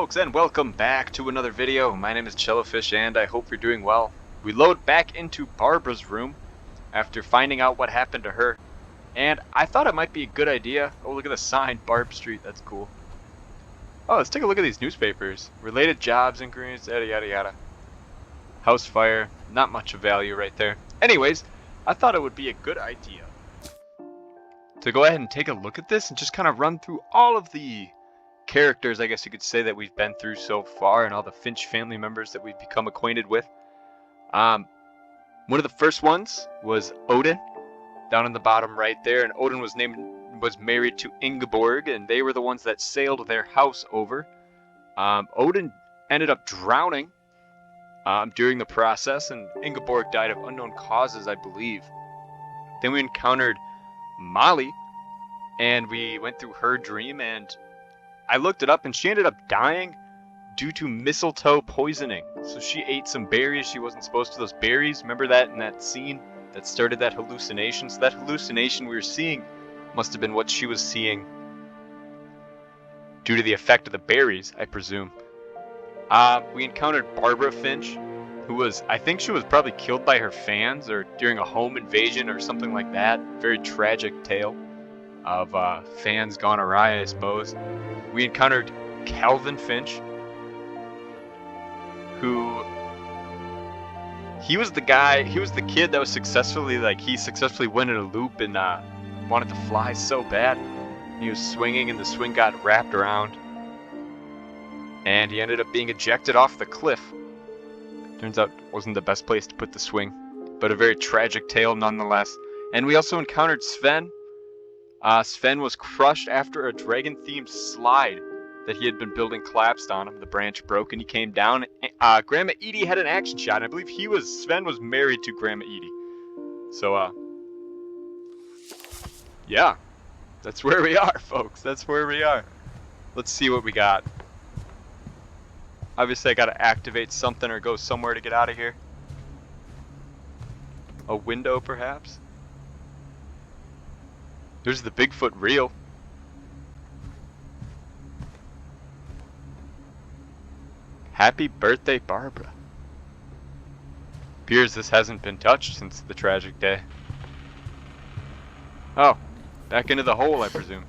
folks, and welcome back to another video. My name is Jellyfish and I hope you're doing well. We load back into Barbara's room after finding out what happened to her, and I thought it might be a good idea. Oh, look at the sign, Barb Street, that's cool. Oh, let's take a look at these newspapers. Related jobs inquiries, yada yada yada. House fire, not much of value right there. Anyways, I thought it would be a good idea to go ahead and take a look at this and just kind of run through all of the characters, I guess you could say, that we've been through so far, and all the Finch family members that we've become acquainted with. One of the first ones was Odin, down in the bottom right there, and Odin was married to Ingeborg, and they were the ones that sailed their house over. Odin ended up drowning during the process, and Ingeborg died of unknown causes, I believe. Then we encountered Molly, and we went through her dream, and I looked it up, and she ended up dying due to mistletoe poisoning. So she ate some berries she wasn't supposed to. Those berries, remember that in that scene that started that hallucination? So that hallucination we were seeing must have been what she was seeing due to the effect of the berries, I presume. We encountered Barbara Finch, who was, I think she was probably killed by her fans or during a home invasion or something like that. Very tragic tale of fans gone awry, I suppose. We encountered Calvin Finch, who he was the kid that was successfully went in a loop and wanted to fly so bad. He was swinging and the swing got wrapped around, and he ended up being ejected off the cliff. Turns out it wasn't the best place to put the swing, but a very tragic tale nonetheless. And we also encountered Sven. Sven was crushed after a dragon-themed slide that he had been building collapsed on him. The branch broke and he came down. Grandma Edie had an action shot. I believe Sven was married to Grandma Edie. So, yeah, that's where we are, folks. That's where we are. Let's see what we got. Obviously, I gotta activate something or go somewhere to get out of here. A window, perhaps? There's the Bigfoot reel. Happy birthday, Barbara. Appears this hasn't been touched since the tragic day. Oh, back into the hole, I presume.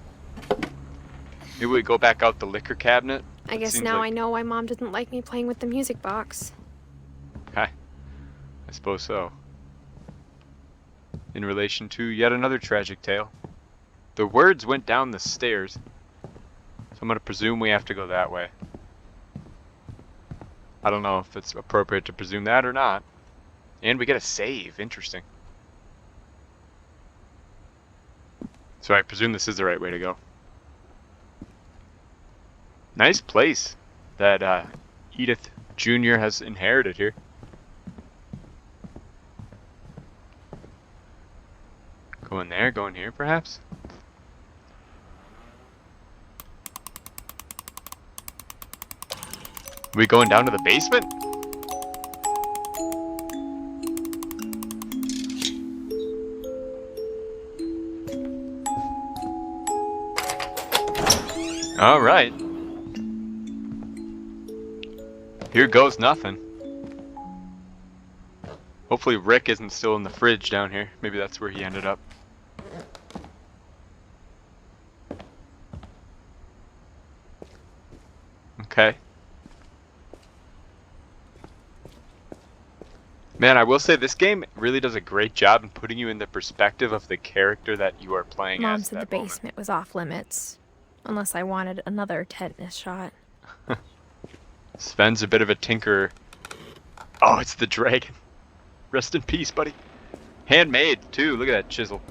Maybe we go back out the liquor cabinet. I guess now I know why Mom didn't like me playing with the music box. Hi. I suppose so. In relation to yet another tragic tale. The words went down the stairs, so I'm going to presume we have to go that way. I don't know if it's appropriate to presume that or not. And we get a save. Interesting. So I presume this is the right way to go. Nice place that Edith Jr. has inherited here. Go in there, go in here perhaps? We going down to the basement? All right. Here goes nothing. Hopefully Rick isn't still in the fridge down here. Maybe that's where he ended up. Okay. Man, I will say this game really does a great job in putting you in the perspective of the character that you are playing Mom as. said the basement was off limits, unless I wanted another tetanus shot. Sven's a bit of a tinkerer. Oh, it's the dragon. Rest in peace, buddy. Handmade, too. Look at that chisel.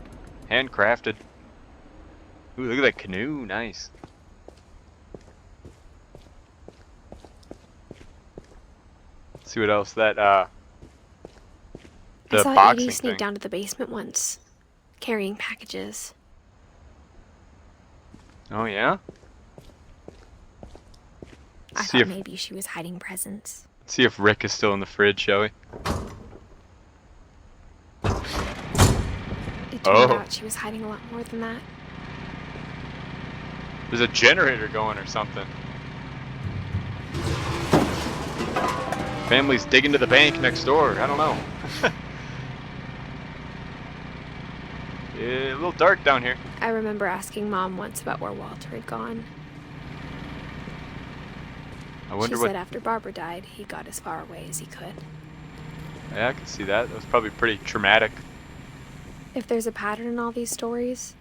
Handcrafted. Ooh, look at that canoe. Nice. Let's see what else that, I saw boxing Edie sneak thing. down to the basement once, carrying packages. Oh, yeah? I thought maybe she was hiding presents. Let's see if Rick is still in the fridge, shall we? It turned out she was hiding a lot more than that. There's a generator going or something. Family's digging to the bank next door. I don't know. Yeah, a little dark down here. I remember asking Mom once about where Walter had gone. I wonder She what. said after Barbara died, he got as far away as he could. Yeah, I can see that. That was probably pretty traumatic. If there's a pattern in all these stories,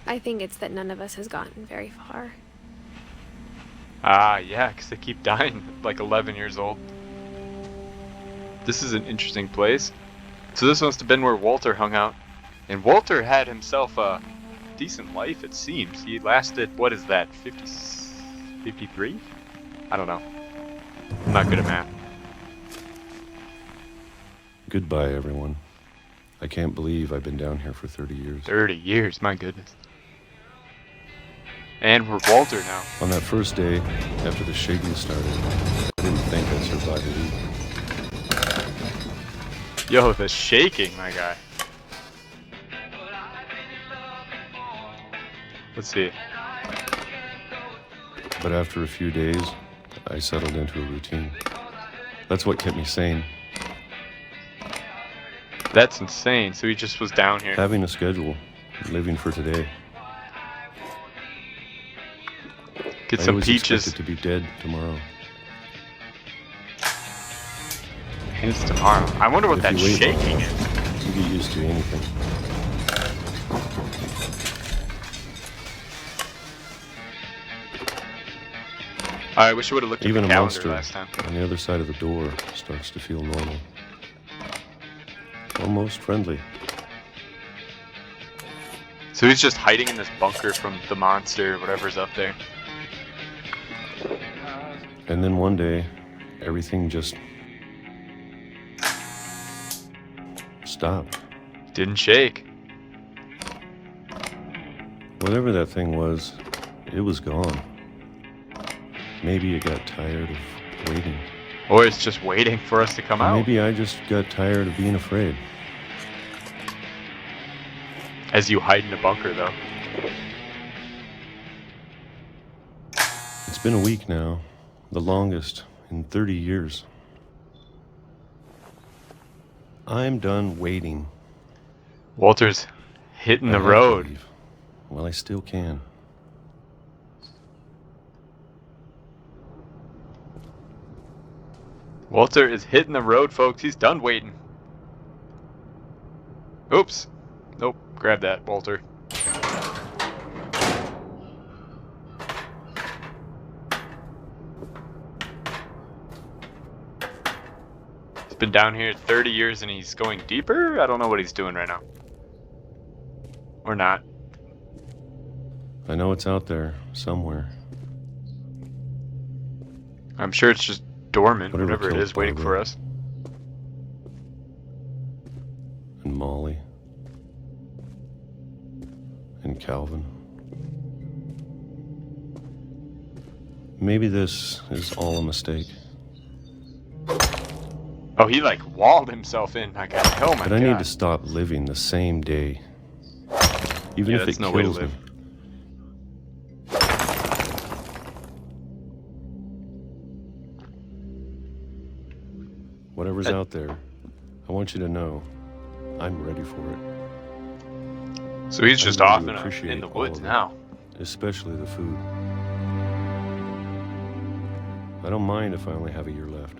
I think it's that none of us has gotten very far. Ah, yeah, because they keep dying at like 11 years old. This is an interesting place. So this must have been where Walter hung out. And Walter had himself a decent life, it seems. He lasted, what is that, 53? I don't know. I'm not good at math. Goodbye, everyone. I can't believe I've been down here for 30 years. 30 years, my goodness. And we're Walter now. On that first day, after the shaking started, I didn't think I'd survive a week. Yo, the shaking, my guy. Let's see. But after a few days, I settled into a routine. That's what kept me sane. That's insane. So he just was down here. Having a schedule, living for today. Get I some always peaches. expected to be dead tomorrow. And it's tomorrow. I wonder what If that you wait long shaking enough, is. you get used to anything. I wish I would have looked at Even the a calendar monster last time. on the other side of the door starts to feel normal. Almost friendly. So he's just hiding in this bunker from the monster, whatever's up there. And then one day, everything just stopped. Didn't shake. Whatever that thing was, it was gone. Maybe it got tired of waiting. Or it's just waiting for us to come Or out. maybe I just got tired of being afraid. As you hide in a bunker, though. It's been a week now, the longest in 30 years. I'm done waiting. Walter's hitting the I have to road. leave. Well, I still can. Walter is hitting the road, folks. He's done waiting. Oops. Nope. Grab that, Walter. He's been down here 30 years and he's going deeper? I don't know what he's doing right now. Or not. I know it's out there, somewhere. I'm sure it's just dormant, Whatever whatever it killed is, waiting for Barbara. us. And Molly. And Calvin. Maybe this is all a mistake. Oh, he like walled himself in. I got oh my But god. I need to stop living the same day. Even Yeah, if that's it no way to kills me. live. Whatever's out there, I want you to know I'm ready for it. So he's just I off really in appreciate the all woods of it. now. Especially the food. I don't mind if I only have a year left.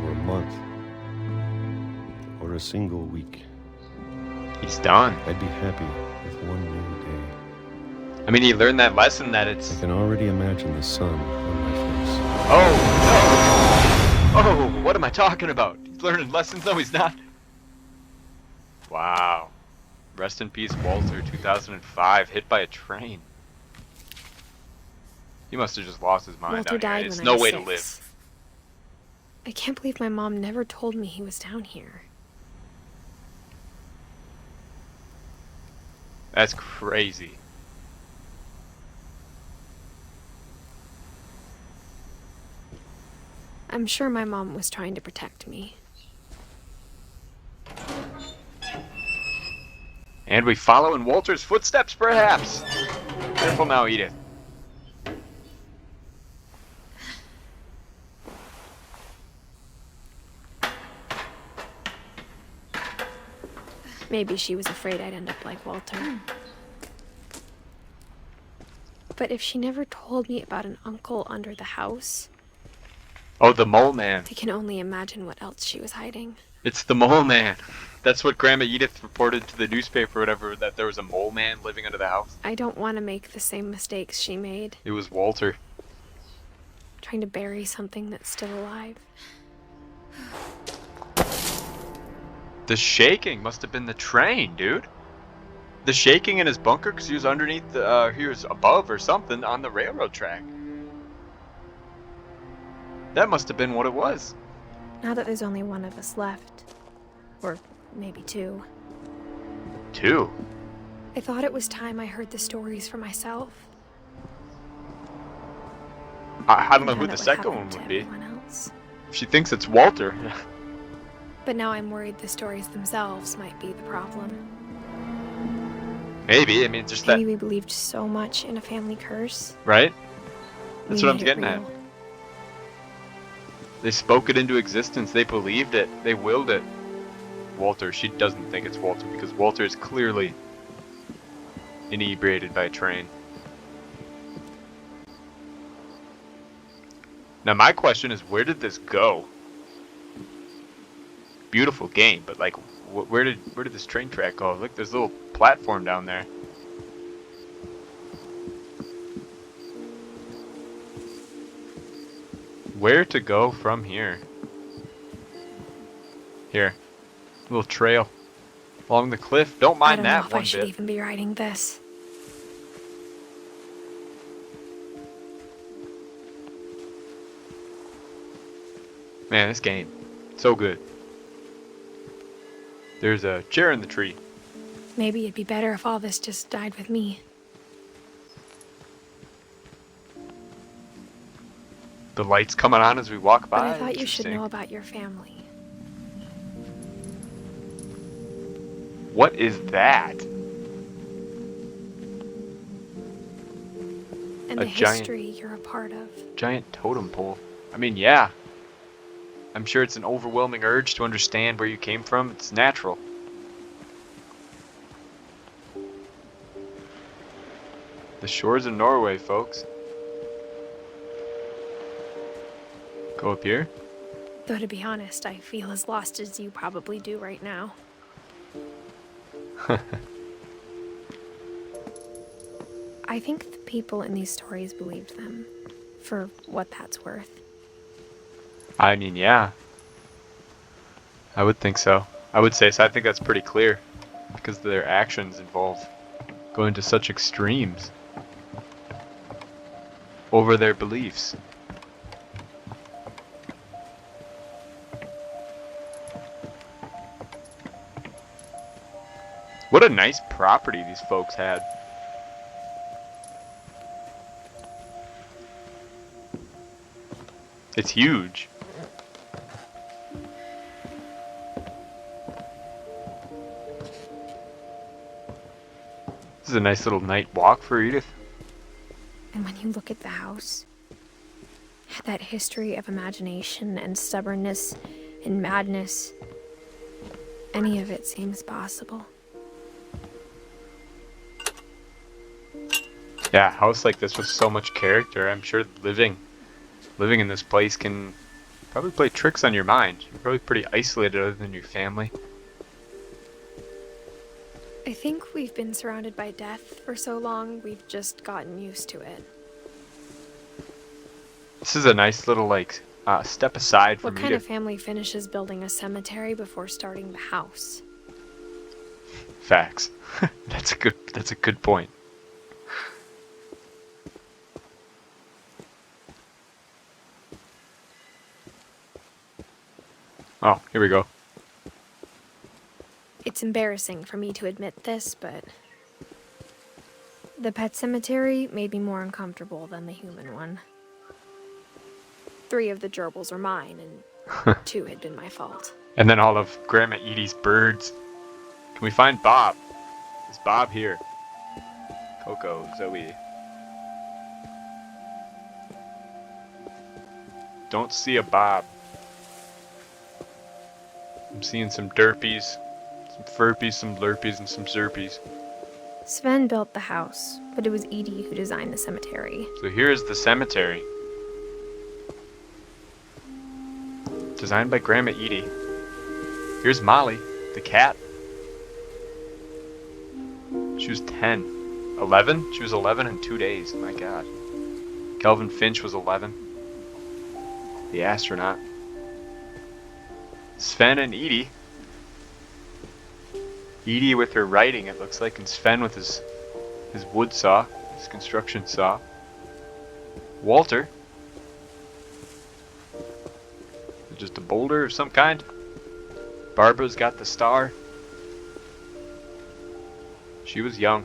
Or a month. Or a single week. He's done. I'd be happy with one new day. I mean, he learned that lesson that I it's... can already imagine the sun on my face. Oh, no! Oh, what am I talking about? He's learning lessons? No, he's not. Wow. Rest in peace, Walter, 2005, hit by a train. He must have just lost his mind Walter down died here. It's when I no was way 6. to live. I can't believe my mom never told me he was down here. That's crazy. I'm sure my mom was trying to protect me. And we follow in Walter's footsteps, perhaps. Careful now, Edith. Maybe she was afraid I'd end up like Walter. But if she never told me about an uncle under the house... Oh, the mole man. I can only imagine what else she was hiding. It's the mole man. That's what Grandma Edith reported to the newspaper or whatever, that there was a mole man living under the house. I don't want to make the same mistakes she made. It was Walter. Trying to bury something that's still alive. The shaking must have been the train, dude. The shaking in his bunker because he was underneath the, he was above or something on the railroad track. That must have been what it was. Now that there's only one of us left. Or maybe two. Two? I thought it was time I heard the stories for myself. I don't know who the second one would be. Else. If she thinks it's Walter. But now I'm worried the stories themselves might be the problem. Maybe, I mean, just Maybe that. we believed so much in a family curse. Right? That's We what I'm made it getting at. real. They spoke it into existence. They believed it. They willed it. Walter, she doesn't think it's Walter because Walter is clearly inebriated by a train. Now my question is, where did this go? Beautiful game, but like, where did this train track go? Look, there's a little platform down there. Where to go from here? Here, little trail along the cliff. Don't mind I don't that know if one I should bit. even be writing this. Man, this game, so good. There's a chair in the tree. Maybe it'd be better if all this just died with me. The lights coming on as we walk by. But I thought you should Interesting. know about your family. What is that? And A the giant- history you're a part of. Giant totem pole. I mean, yeah. I'm sure it's an overwhelming urge to understand where you came from. It's natural. The shores of Norway, folks. Go up here. Though to be honest, I feel as lost as you probably do right now. I think the people in these stories believed them, for what that's worth. I mean, yeah. I would think so. I would say so. I think that's pretty clear. Because their actions involve going to such extremes over their beliefs. What a nice property these folks had. It's huge. This is a nice little night walk for Edith. And when you look at the house, that history of imagination and stubbornness and madness, any of it seems possible. Yeah, a house like this with so much character. I'm sure living in this place can probably play tricks on your mind. You're probably pretty isolated other than your family. I think we've been surrounded by death for so long, we've just gotten used to it. This is a nice little like step aside for What me kind to of family finishes building a cemetery before starting the house? facts. That's a good point. Oh, here we go. It's embarrassing for me to admit this, but the pet cemetery made me more uncomfortable than the human one. 3 of the gerbils are mine, and 2 had been my fault. And then all of Grandma Edie's birds. Can we find Bob? Is Bob here? Coco, Zoe. Don't see a Bob. I'm seeing some derpies, some furpies, some lurpies, and some zerpies. Sven built the house, but it was Edie who designed the cemetery. So here's the cemetery. Designed by Grandma Edie. Here's Molly, the cat. She was 10. 11? She was 11 in 2 days. My God. Kelvin Finch was 11. The astronaut. Sven and Edie. Edie with her writing, it looks like, and Sven with his wood saw, his construction saw. Walter. Just a boulder of some kind. Barbara's got the star. She was young.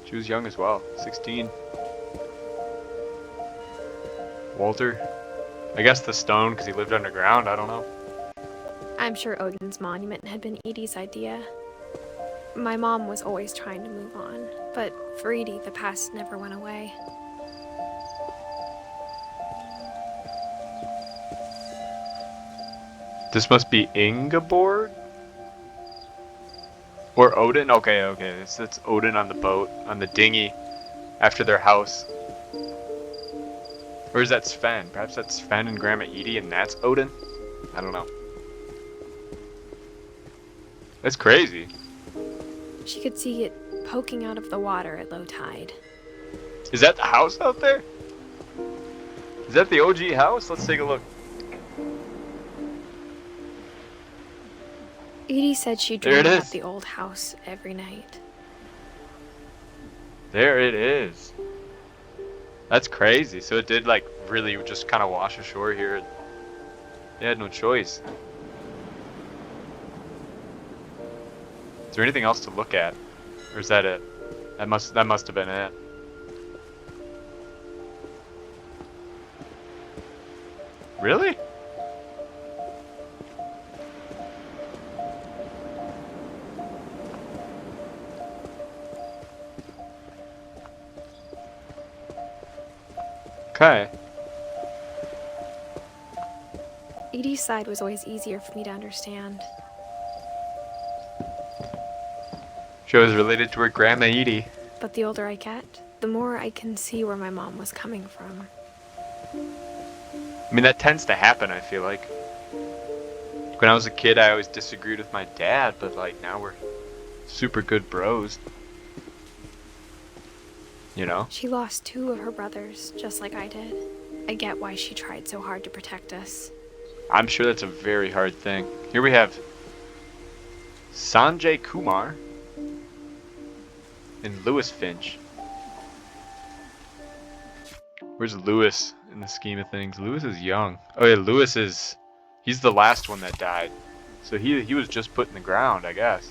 She was young as well. 16. Walter. I guess the stone because he lived underground. I don't know. I'm sure Odin's monument had been Edie's idea. My mom was always trying to move on, but for Edie, the past never went away. This must be Ingeborg? Or Odin? Okay, okay. It's Odin on the boat, on the dinghy, after their house. Or is that Sven? Perhaps that's Sven and Grandma Edie and that's Odin? I don't know. That's crazy. She could see it poking out of the water at low tide. Is that the house out there? Is that the OG house? Let's take a look. Edie said she There it dreamed about is. the old house every night. There it is. That's crazy. So it did like really just kind of wash ashore here. They had no choice. Is there anything else to look at? Or is that it? That must have been it. Really? Okay. Edie's side was always easier for me to understand. She was related to her Grandma Edie. But the older I get, the more I can see where my mom was coming from. I mean, that tends to happen, I feel like. When I was a kid, I always disagreed with my dad, but like now we're super good bros. You know? She lost 2 of her brothers, just like I did. I get why she tried so hard to protect us. I'm sure that's a very hard thing. Here we have Sanjay Kumar and Lewis Finch. Where's Lewis in the scheme of things? Lewis is young. Oh yeah, he's the last one that died. So he was just put in the ground, I guess.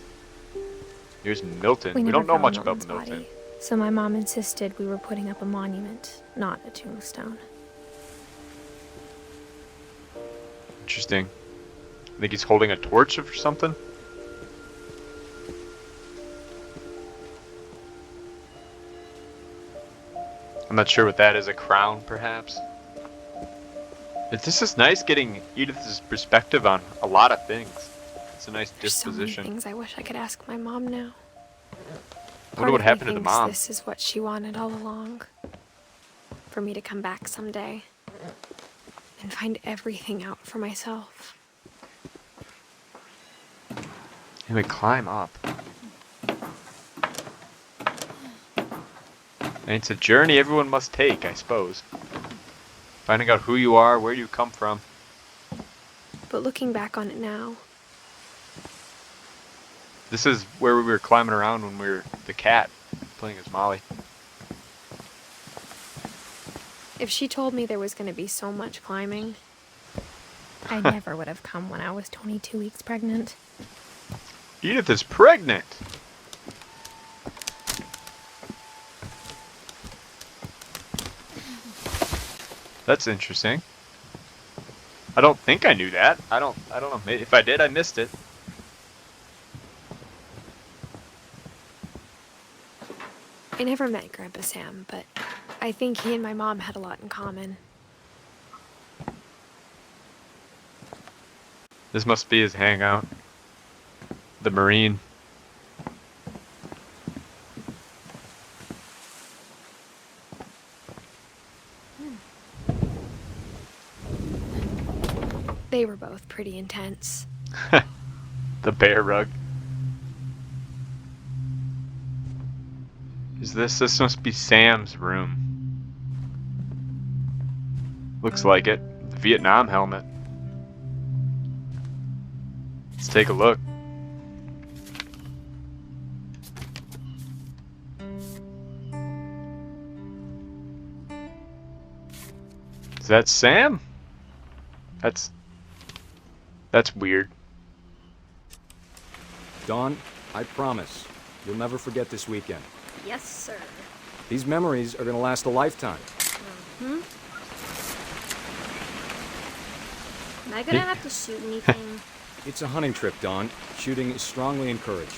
Here's Milton. We never don't know found much about Milton's Milton. body, so my mom insisted we were putting up a monument, not a tombstone. Interesting. I think he's holding a torch or something. I'm not sure what that is, a crown perhaps? This is nice getting Edith's perspective on a lot of things. It's a nice There's so many disposition. things I wish I could ask my mom now. I wonder what happened to the mom. This is what she wanted all along. For me to come back someday and find everything out for myself. Anyway, climb up. And it's a journey everyone must take, I suppose. Finding out who you are, where you come from. But looking back on it now, This is where we were climbing around when we were the cat, playing as Molly. if she told me there was going to be so much climbing, I never would have come when I was 22 weeks pregnant. Edith is pregnant! That's interesting. I don't think I knew that. I don't know. If I did, I missed it. never met Grandpa Sam, but I think he and my mom had a lot in common. This must be his hangout. The Marine. They were both pretty intense. The bear rug. Is this? This must be Sam's room. Looks like it. The Vietnam helmet. Let's take a look. Is that Sam? That's weird. Dawn, I promise, you'll never forget this weekend. Yes, sir. These memories are gonna last a lifetime. Hmm? Am I gonna have to shoot anything? It's a hunting trip, Dawn. Shooting is strongly encouraged.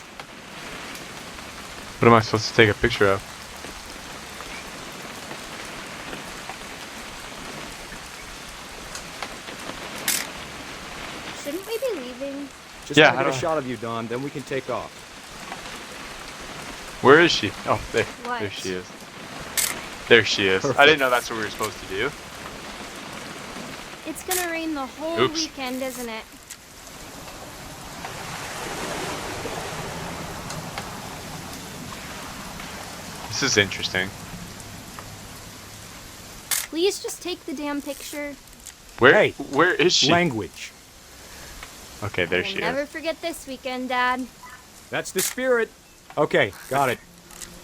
What am I supposed to take a picture of? Shouldn't we be leaving? Just Yeah, get I a don't- shot of you, Dawn, then we can take off. Where is she? Oh, there. What? There she is. There she is. I Perfect. didn't know that's what we were supposed to do. It's gonna rain the whole Oops. weekend, isn't it? This is interesting. Please just take the damn picture. Where? Hey, Where is she? Language. Okay, there We'll she never is. forget this weekend, Dad. That's the spirit. Okay, got it.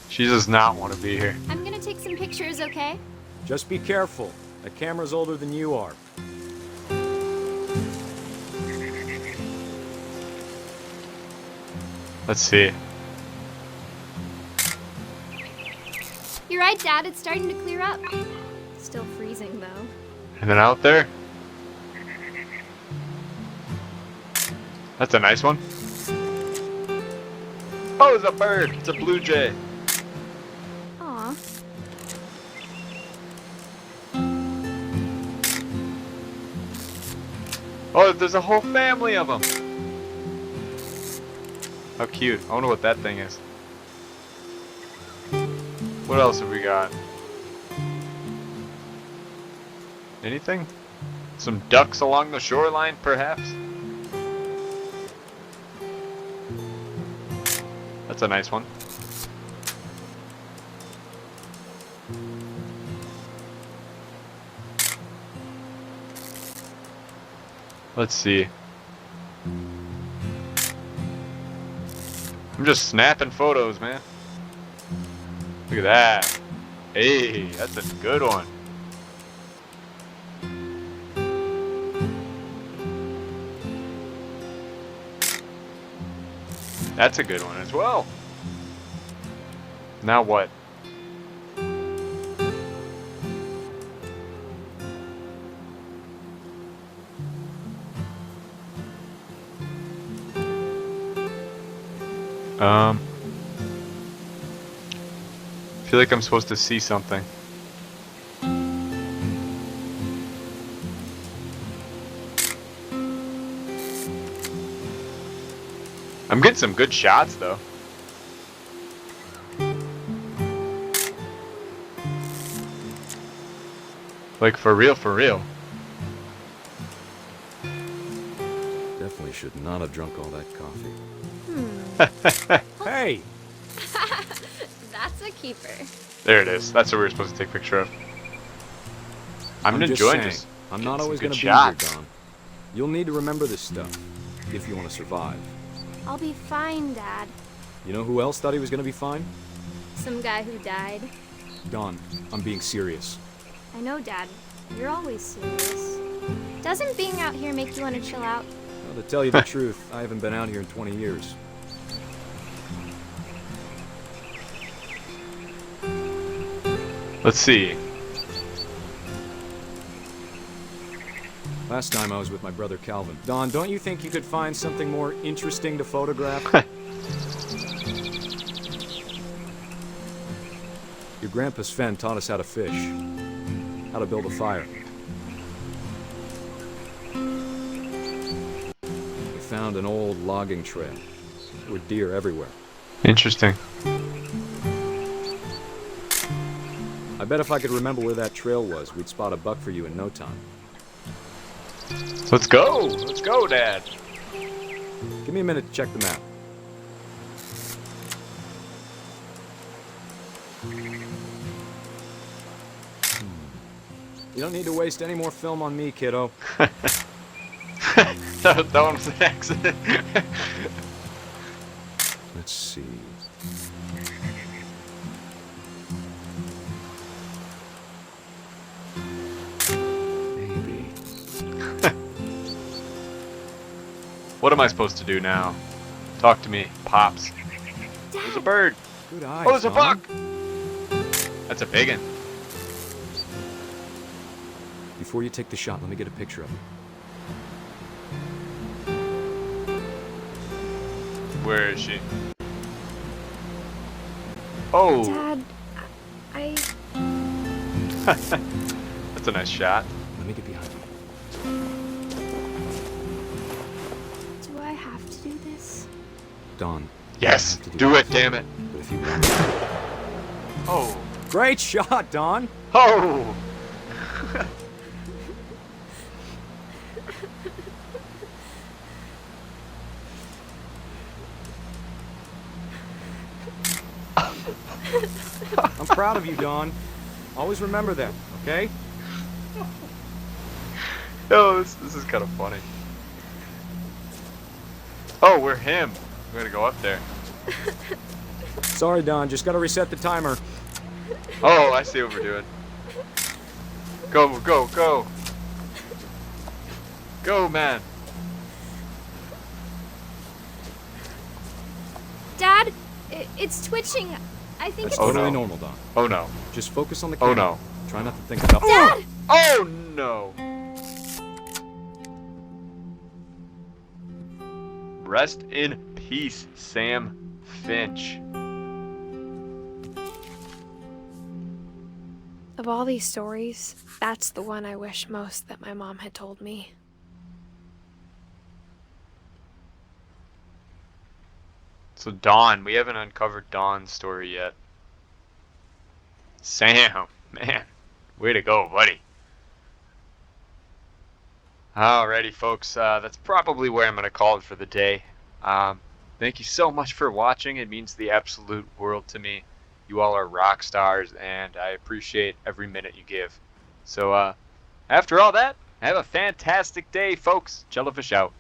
She does not want to be here. I'm gonna take some pictures, okay? Just be careful. The camera's older than you are. Let's see. You're right, Dad. It's starting to clear up. Still freezing, though. And then out there. That's a nice one. Oh, it's a bird. It's a blue jay. Aw. Oh, there's a whole family of them. How cute. I wonder what that thing is. What else have we got? Anything? Some ducks along the shoreline, perhaps? That's a nice one. Let's see. I'm just snapping photos, man. Look at that. Hey, that's a good one. That's a good one as well. Now what? I feel like I'm supposed to see something. I'm getting some good shots though. Like for real, for real. Definitely should not have drunk all that coffee. Hmm. Hey! That's a keeper. There it is. That's what we were supposed to take a picture of. I'm just enjoying saying, just I'm getting not some always good gonna shots. be here, Don. You'll need to remember this stuff if you want to survive. I'll be fine, Dad. You know who else thought he was gonna be fine? Some guy who died. Don, I'm being serious. I know, Dad. You're always serious. Doesn't being out here make you want to chill out? Well, to tell you the truth, I haven't been out here in 20 years. Let's see. Last time I was with my brother Calvin. Don, don't you think you could find something more interesting to photograph? Grandpa's Fen taught us how to fish, how to build a fire. We found an old logging trail. There were deer everywhere. Interesting. I bet if I could remember where that trail was, we'd spot a buck for you in no time. Let's go! Let's go, Dad! Give me a minute to check the map. You don't need to waste any more film on me, kiddo. that one was an accident. Let's see. Maybe. What am I supposed to do now? Talk to me, Pops. There's a bird. Good eye. Oh, there's a buck! That's a big one. Before you take the shot, let me get a picture of him. Where is she? Oh! Dad, I... That's a nice shot. Let me get behind you. Do I have to do this? Dawn. Yes! I have to Do it, damn it! But if you want. Oh! Great shot, Dawn! Oh! I'm proud of you, Dawn. Always remember that, okay? Oh, this is kind of funny. Oh, we're him. We're gonna go up there. Sorry, Dawn. Just gotta reset the timer. Oh, I see what we're doing. Go, go, go! Go, man! Dad, it's twitching. I think That's it's... totally no. normal, Dawn. Oh no. Just focus on the Oh camera. no. Try not to think about... Dad! Oh no! Rest in peace, Sam Finch. Of all these stories, that's the one I wish most that my mom had told me. So Dawn, we haven't uncovered Dawn's story yet. Sam, man, way to go, buddy. Alrighty, folks, that's probably where I'm going to call it for the day. Thank you so much for watching. It means the absolute world to me. You all are rock stars, and I appreciate every minute you give. So, after all that, have a fantastic day, folks. Jellyfish out.